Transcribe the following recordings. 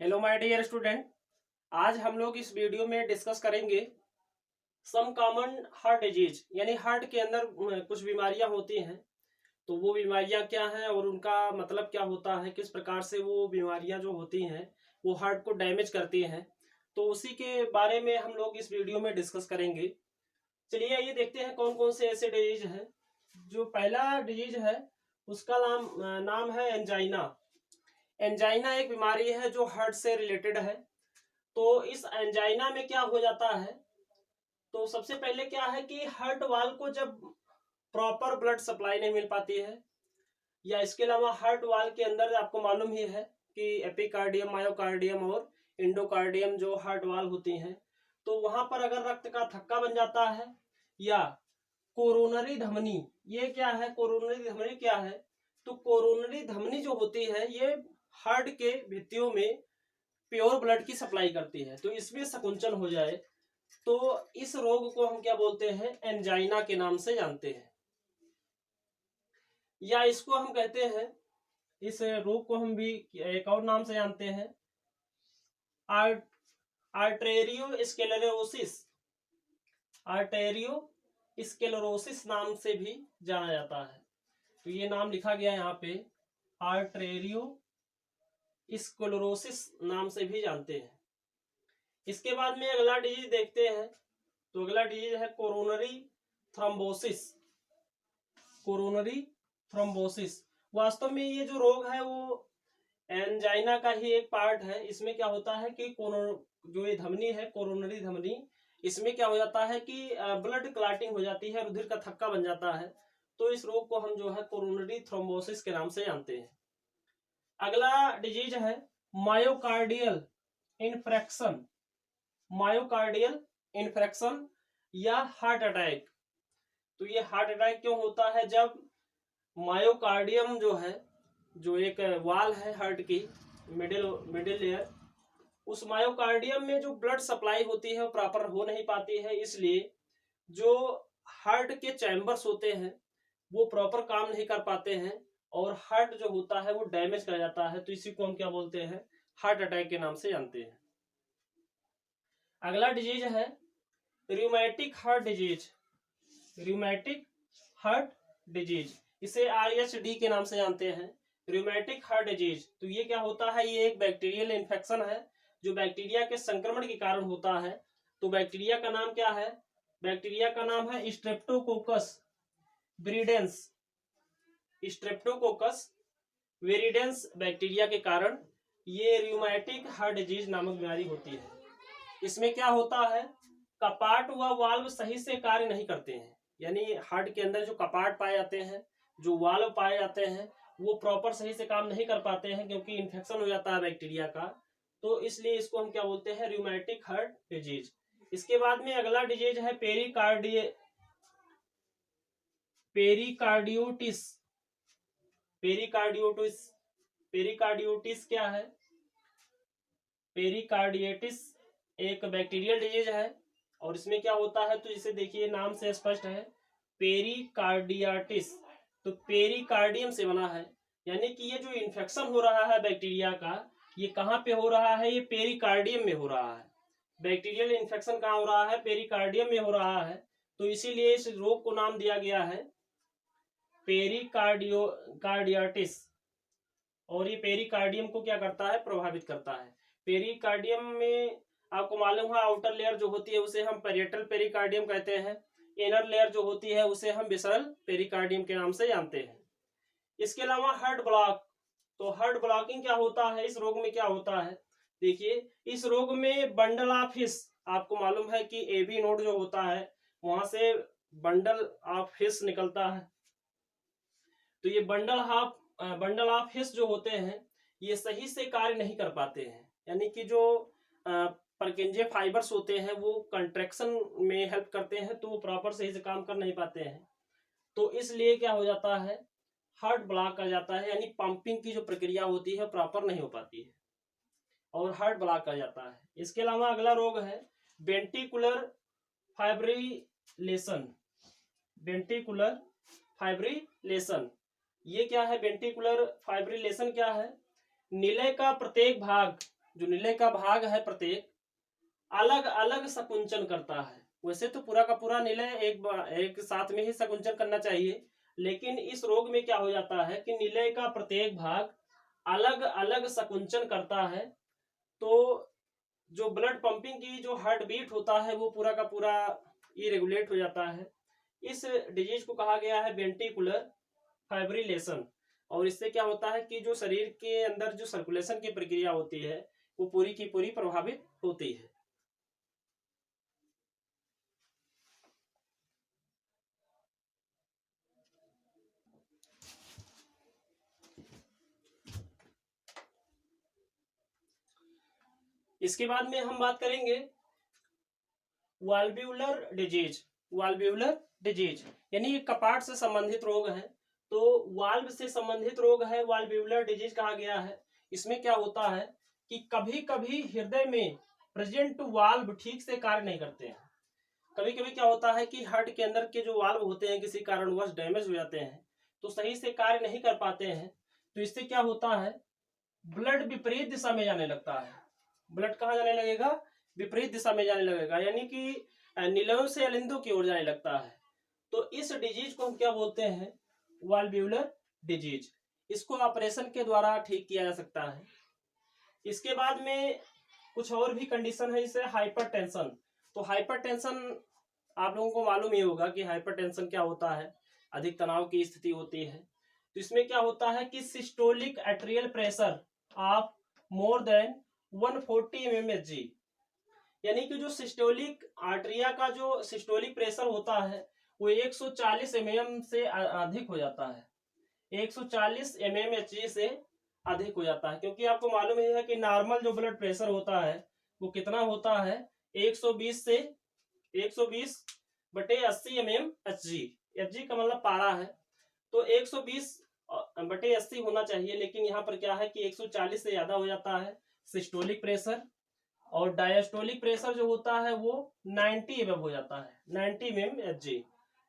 Hello my dear student. आज हम लोग इस वीडियो में डिस्कस करेंगे सम कॉमन हार्ट डिजीज, यानी हार्ट के अंदर कुछ बीमारियां होती हैं। तो वो बीमारियां क्या हैं और उनका मतलब क्या होता है, किस प्रकार से वो बीमारियां जो होती हैं वो हार्ट को डैमेज करती हैं। तो उसी के बारे में हम लोग इस वीडियो में डिस्कस करेंगे। चलिए आइए देखते हैं कौन कौन से ऐसे डिजीज हैं। जो पहला डिजीज है उसका नाम है एंजाइना। एंजाइना एक बीमारी है जो हार्ट से रिलेटेड है। तो इस एंजाइना में क्या हो जाता है, तो सबसे पहले क्या है कि हार्ट वाल को जब प्रॉपर ब्लड सप्लाई नहीं मिल पाती है, या इसके अलावा हार्ट वाल के अंदर आपको मालूम ही है कि एपिकार्डियम, मायोकार्डियम और इंडोकार्डियम जो हार्ट वाल होती हैं, तो वहां पर अगर रक्त का थक्का बन जाता है, या कोरोनरी धमनी, ये क्या है, कोरोनरी धमनी क्या है, तो कोरोनरी धमनी जो होती है ये हार्ट के भित्तियों में प्योर ब्लड की सप्लाई करती है। तो इसमें संकुचन हो जाए तो इस रोग को हम क्या बोलते हैं, एंजाइना के नाम से जानते हैं। या इसको हम कहते हैं, इस रोग को हम भी एक और नाम से जानते हैं, आर्टेरियोस्क्लेरोसिस। आर्टेरियोस्क्लेरोसिस नाम से भी जाना जाता है। तो ये नाम लिखा गया यहाँ पे, आर्टेरियोस्क्लेरोसिस नाम से भी जानते हैं। इसके बाद में अगला डिजीज देखते हैं। तो अगला डिजीज है कोरोनरी थ्रोम्बोसिस। कोरोनरी थ्रोम्बोसिस वास्तव में ये जो रोग है वो एंजाइना का ही एक पार्ट है। इसमें क्या होता है कि जो ये धमनी है, कोरोनरी धमनी, इसमें क्या हो जाता है कि ब्लड क्लॉटिंग हो जाती है, रुधिर का थक्का बन जाता है। तो इस रोग को हम जो है कोरोनरी थ्रोम्बोसिस के नाम से जानते हैं। अगला डिजीज है मायोकार्डियल इन्फ्रेक्शन। मायोकार्डियल इन्फ्रेक्शन या हार्ट अटैक। तो ये हार्ट अटैक क्यों होता है, जब मायोकार्डियम जो है, जो एक वाल है हार्ट की, मिडिल लेयर, उस मायोकार्डियम में जो ब्लड सप्लाई होती है वो प्रॉपर हो नहीं पाती है। इसलिए जो हार्ट के चैम्बर्स होते हैं वो प्रॉपर काम नहीं कर पाते हैं और हार्ट जो होता है वो डैमेज कर जाता है। तो इसी को हम क्या बोलते हैं, हार्ट अटैक के नाम से जानते हैं। अगला डिजीज है रियूमेटिक हार्ट डिजीज। रियूमेटिक हार्ट डिजीज, इसे RHD के नाम से जानते हैं, रियूमेटिक हार्ट डिजीज। तो ये क्या होता है, ये एक बैक्टीरियल इन्फेक्शन है जो बैक्टीरिया के संक्रमण के कारण होता है। तो बैक्टीरिया का नाम क्या है, बैक्टीरिया का नाम है Streptococcus viridans. Streptococcus viridans bacteria के कारण ये रियूमेटिक हार्ट डिजीज नामक बीमारी होती है। इसमें क्या होता है, कपाट व वाल्व सही से कार्य नहीं करते हैं। यानी हार्ट के अंदर जो कपाट पाए जाते हैं, जो वाल्व पाए जाते हैं, वो प्रॉपर सही से काम नहीं कर पाते हैं क्योंकि इन्फेक्शन हो जाता है बैक्टीरिया का। तो इसलिए इसको हम क्या बोलते हैं, रियूमेटिक हार्ट डिजीज। इसके बाद में अगला डिजीज है पेरिकार्डियोटिस। पेरिकार्डियोटिस, पेरिकार्डियोटिस क्या है, पेरिकार्डियटिस एक बैक्टीरियल डिजीज है। और इसमें क्या होता है, तो इसे देखिए नाम से स्पष्ट है, पेरिकार्डियाटिस। तो पेरिकार्डियम से बना है, यानी कि ये जो इन्फेक्शन हो रहा है बैक्टीरिया का, ये कहाँ पे हो रहा है, ये पेरिकार्डियम में हो रहा है। बैक्टीरियल इन्फेक्शन कहाँ हो रहा है, पेरिकार्डियम में हो रहा है। तो इसीलिए इस रोग को नाम दिया गया है पेरिकार्डियाटिस। और ये पेरिकार्डियम को क्या करता है, प्रभावित करता है। पेरिकार्डियम में आपको मालूम है आउटर लेयर जो होती है उसे हम पैरिएटल पेरिकार्डियम कहते हैं, इनर लेयर जो होती है उसे हम विसरल पेरिकार्डियम के नाम से जानते हैं। इसके अलावा हार्ट ब्लॉक। तो हार्ट ब्लॉकिंग क्या होता है, इस रोग में क्या होता है, देखिए इस रोग में बंडल ऑफ हिस, आपको मालूम है कि AB नोड जो होता है वहां से बंडल ऑफ हिस निकलता है। तो ये बंडल ऑफ हिस जो होते हैं ये सही से कार्य नहीं कर पाते हैं। यानी कि जो परकिंजे फाइबर्स होते हैं वो कंट्रैक्शन में हेल्प करते हैं, तो वो प्रॉपर सही से काम कर नहीं पाते हैं। तो इसलिए क्या हो जाता है, हार्ट ब्लॉक कर जाता है, यानी पंपिंग की जो प्रक्रिया होती है प्रॉपर नहीं हो पाती है और हार्ट ब्लॉक कर जाता है। इसके अलावा अगला रोग है वेंट्रिकुलर फाइब्रिलेशन। वेंट्रिकुलर फाइब्रिलेशन ये क्या है, वेंट्रिकुलर फाइब्रिलेशन क्या है, नीले का प्रत्येक भाग जो नीले का भाग है प्रत्येक अलग अलग संकुंचन करता है। वैसे तो पूरा का पूरा नीले एक साथ में ही संकुंचन करना चाहिए, लेकिन इस रोग में क्या हो जाता है कि नीले का प्रत्येक भाग अलग अलग संकुंचन करता है। तो जो ब्लड पंपिंग की जो हार्ट बीट होता है वो पूरा का पूरा इरेगुलेट हो जाता है। इस डिजीज को कहा गया है वेंट्रिकुलर फाइब्रिलेशन। और इससे क्या होता है कि जो शरीर के अंदर जो सर्कुलेशन की प्रक्रिया होती है वो पूरी की पूरी प्रभावित होती है। इसके बाद में हम बात करेंगे वाल्व्यूलर डिजीज। वाल्व्यूलर डिजीज यानी ये कपाट से संबंधित रोग है। तो वाल्व से संबंधित रोग है, वाल्व्यूलर डिजीज कहा गया है। इसमें क्या होता है कि कभी कभी हृदय में प्रेजेंट वाल्व ठीक से कार्य नहीं करते हैं। कभी कभी क्या होता है कि हार्ट के अंदर के जो वाल्व होते हैं किसी कारणवश डैमेज हो जाते हैं, तो सही से कार्य नहीं कर पाते हैं। तो इससे क्या होता है, ब्लड विपरीत दिशा में जाने लगता है। ब्लड कहाँ जाने लगेगा, विपरीत दिशा में जाने लगेगा, यानी कि नीलयों से अलिंदों की ओर जाने लगता है। तो इस डिजीज को हम क्या बोलते हैं, वाल्व्यूलर डिजीज। इसको ऑपरेशन के द्वारा ठीक किया जा सकता है। इसके बाद में कुछ और भी कंडीशन है, जैसे हाइपरटेंशन। तो हाइपरटेंशन आप लोगों को मालूम ही होगा कि हाइपरटेंशन क्या होता है, अधिक तनाव की स्थिति होती है। तो इसमें क्या होता है कि systolic atrial pressure of more than 140 mmHg, यानी कि जो सिस्टोलिक आर्टरिया का जो सिस्टोलिक प्रेशर होता है वो 140 mm से अधिक हो जाता है, 140 mmHg से अधिक हो जाता है। क्योंकि आपको मालूम ही है कि नॉर्मल जो ब्लड प्रेशर होता है वो कितना होता है, 120 से 120/80 mmHg। Hg का मतलब पारा है, तो 120/80 होना चाहिए, लेकिन यहाँ पर क्या है कि 140 से ज्यादा हो जाता है सिस्टोलिक प्रेशर। और डायस्टोलिक प्रेशर जो होता है वो 90 mm हो जाता है, 90 mmHg।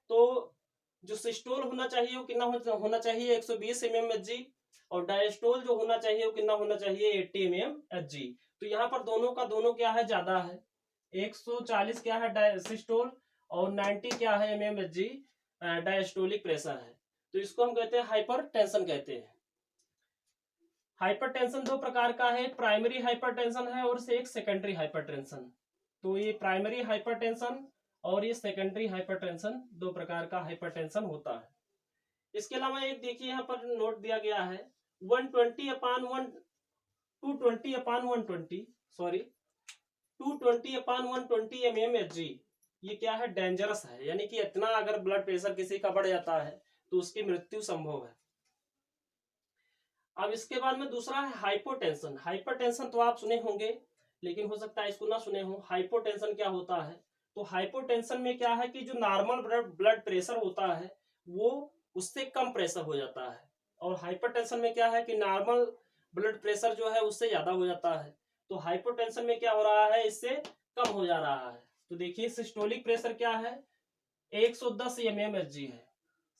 तो जो सिस्टोल होना चाहिए वो कितना होना चाहिए, 120 mmHg। और डायस्टोल जो होना चाहिए वो कितना होना चाहिए, 80 mmHg। तो यहाँ पर दोनों का दोनों क्या है, ज्यादा है। 140 क्या है सिस्टोल और 90 क्या है mmHg डायस्टोलिक प्रेशर है। तो इसको हम कहते हैं हाइपरटेंशन कहते हैं। हाइपरटेंशन दो प्रकार का है, प्राइमरी हाइपरटेंशन है और एक सेकेंडरी हाइपरटेंशन। तो ये प्राइमरी हाइपरटेंशन और ये सेकेंडरी हाइपरटेंशन दो प्रकार का हाइपरटेंशन होता है। इसके अलावा एक देखिए यहाँ पर नोट दिया गया है 220/120 mmHg। ये क्या है, डेंजरस है, यानी कि इतना अगर ब्लड प्रेशर किसी का बढ़ जाता है तो उसकी मृत्यु संभव है। अब इसके बाद में दूसरा है हाइपोटेंशन। हाइपरटेंशन तो आप सुने होंगे, लेकिन हो सकता है इसको ना सुने हो। हाइपोटेंशन क्या होता है, तो हाइपोटेंशन में क्या है कि जो नॉर्मल ब्लड प्रेशर होता है वो उससे कम प्रेशर हो जाता है। और हाइपरटेंशन में क्या है कि नॉर्मल ब्लड प्रेशर जो है उससे ज्यादा हो जाता है। तो हाइपोटेंशन में क्या हो रहा है, इससे कम हो जा रहा है। तो देखिए सिस्टोलिक प्रेशर क्या है, 110 mmHg है।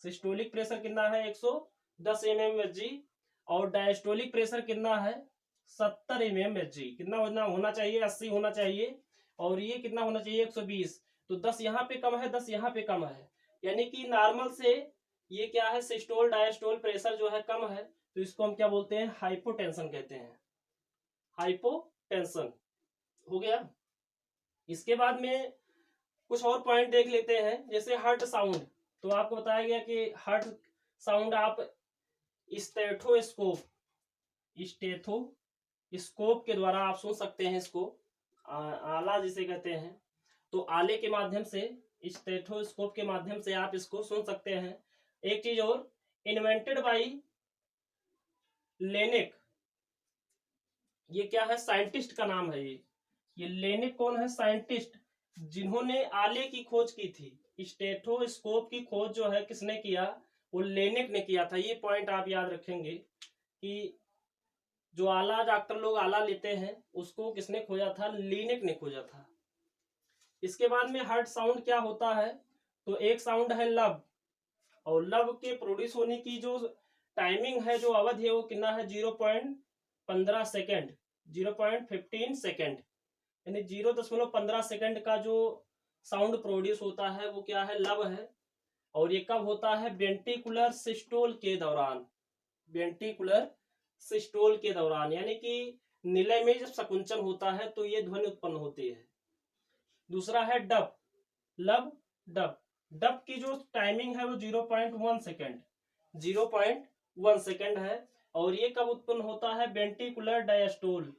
सिस्टोलिक प्रेशर कितना है, 110 mmHg। और डायस्टोलिक प्रेशर कितना है, 70 mmHg। कितना होना चाहिए, 80 होना चाहिए। और ये कितना होना चाहिए, 120। तो 10 यहाँ पे कम है, 10 यहाँ पे कम है, यानी कि नॉर्मल से ये क्या है, सिस्टोल डायस्टोल प्रेशर जो है कम है। तो इसको हम क्या बोलते हैं, हाइपोटेंशन कहते हैं। हाइपोटेंशन हो गया। इसके बाद में कुछ और पॉइंट देख लेते हैं, जैसे हार्ट साउंड। तो आपको बताया गया कि हार्ट साउंड आप स्टेथोस्कोप के द्वारा आप सुन सकते हैं। इसको आला जिसे कहते हैं, तो आले के माध्यम से, स्टेथोस्कोप के माध्यम से आप इसको सुन सकते हैं। एक चीज और, इन्वेंटेड बाय लेनिक। ये क्या है, साइंटिस्ट का नाम है ये लेनिक कौन है, साइंटिस्ट जिन्होंने आले की खोज की थी। स्टेथोस्कोप की खोज जो है किसने किया, वो लेनिक ने किया था। ये पॉइंट आप याद रखेंगे कि जो आला डॉक्टर लोग आला लेते हैं उसको किसने खोजा था, लेनिक ने खोजा था। इसके बाद में हार्ट साउंड क्या होता है, तो एक साउंड है लब। और लब के प्रोड्यूस होने की जो टाइमिंग है, जो अवधि है, वो कितना है, 0.15 सेकेंड। 0.15 सेकेंड, यानी 0.15 सेकेंड का जो साउंड प्रोड्यूस होता है वो क्या है, लब है। और ये कब होता है, वेंट्रिकुलर सिस्टोल के दौरान, वेंट्रिकुलर सिस्टोल के दौरान, यानी कि निलय में जब संकुंचन होता है तो ये ध्वनि उत्पन्न होती है। दूसरा है डब, लब डब। डब की जो टाइमिंग है वो 0.1 सेकेंड, 0.1 सेकेंड है। और ये कब उत्पन्न होता है, वेंट्रिकुलर डायस्टोल,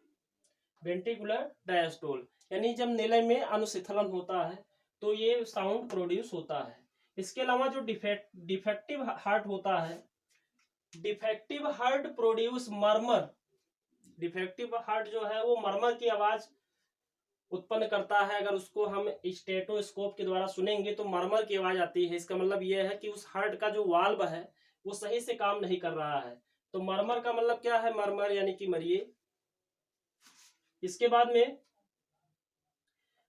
वेंट्रिकुलर डायस्टोल, यानी जब निलय में अनुशीतलन होता है तो ये साउंड प्रोड्यूस होता है। इसके अलावा जो डिफेक्टिव हार्ट होता है, defective heart produce murmur, defective heart जो है वो मर्मर की आवाज उत्पन्न करता है। अगर उसको हम स्टेटोस्कोप के द्वारा सुनेंगे तो मर्मर की आवाज आती है। इसका मतलब यह है कि उस हार्ट का जो वाल्व है वो सही से काम नहीं कर रहा है। तो मर्मर का मतलब क्या है, मर्मर यानी कि मरिए। इसके बाद में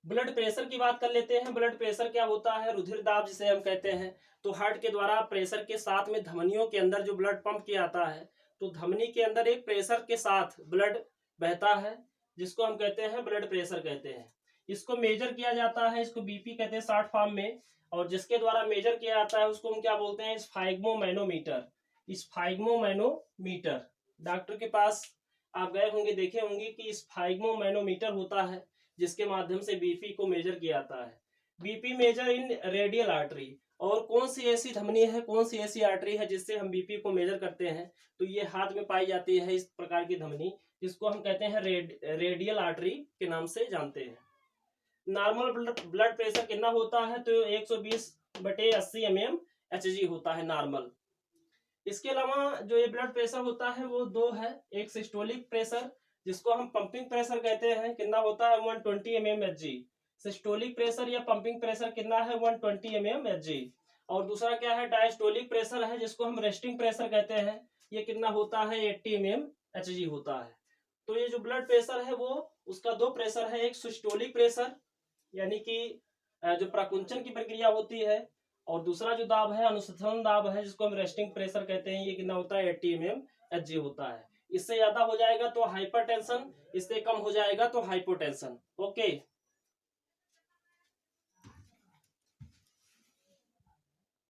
ब्लड प्रेशर की बात कर लेते हैं। ब्लड प्रेशर क्या होता है, रुधिर दाब जिसे हम कहते हैं। तो हार्ट के द्वारा प्रेशर के साथ में धमनियों के अंदर जो ब्लड पंप किया जाता है, तो धमनी के अंदर एक प्रेशर के साथ ब्लड बहता है जिसको हम कहते हैं ब्लड प्रेशर कहते हैं। इसको मेजर किया जाता है, इसको बीपी कहते हैं शॉर्ट फॉर्म में। और जिसके द्वारा मेजर किया जाता है उसको हम क्या बोलते हैं, स्फाइग्मोमैनोमीटर, स्फाइग्मोमैनोमीटर। डॉक्टर के पास आप गए होंगे, देखे होंगे कि स्फाइग्मोमैनोमीटर होता है जिसके माध्यम से बीपी को मेजर किया जाता है। BP measure in radial artery. और कौन सी ऐसी धमनी है, कौन सी ऐसी आर्टरी है जिससे हम बीपी को मेजर करते हैं, तो ये हाथ में पाई जाती है इस प्रकार की धमनी, जिसको हम कहते हैं रेडियल आर्टरी के नाम से जानते हैं। नॉर्मल ब्लड प्रेशर कितना होता है, तो 120/80 mm Hg होता है नॉर्मल। इसके अलावा जो ये ब्लड प्रेशर होता है वो दो है, एक सिस्टोलिक प्रेशर जिसको हम पंपिंग प्रेशर कहते हैं, कितना होता है 120 mm Hg। सिस्टोलिक प्रेशर या पंपिंग प्रेशर कितना है 120 mm Hg। और दूसरा क्या है, डायस्टोलिक प्रेशर है जिसको हम रेस्टिंग प्रेशर कहते हैं, ये कितना होता है 80 mm Hg होता है। तो ये जो ब्लड प्रेशर है वो उसका दो प्रेशर है, एक सिस्टोलिक प्रेशर यानी कि जो प्रकुंचन की प्रक्रिया होती है, और दूसरा जो दाब है अनुशीतलन दाब है जिसको हम रेस्टिंग प्रेशर कहते हैं, ये कितना होता है 80 mm Hg होता है। इससे ज्यादा हो जाएगा तो हाइपरटेंशन, इससे कम हो जाएगा तो हाइपोटेंशन। ओके।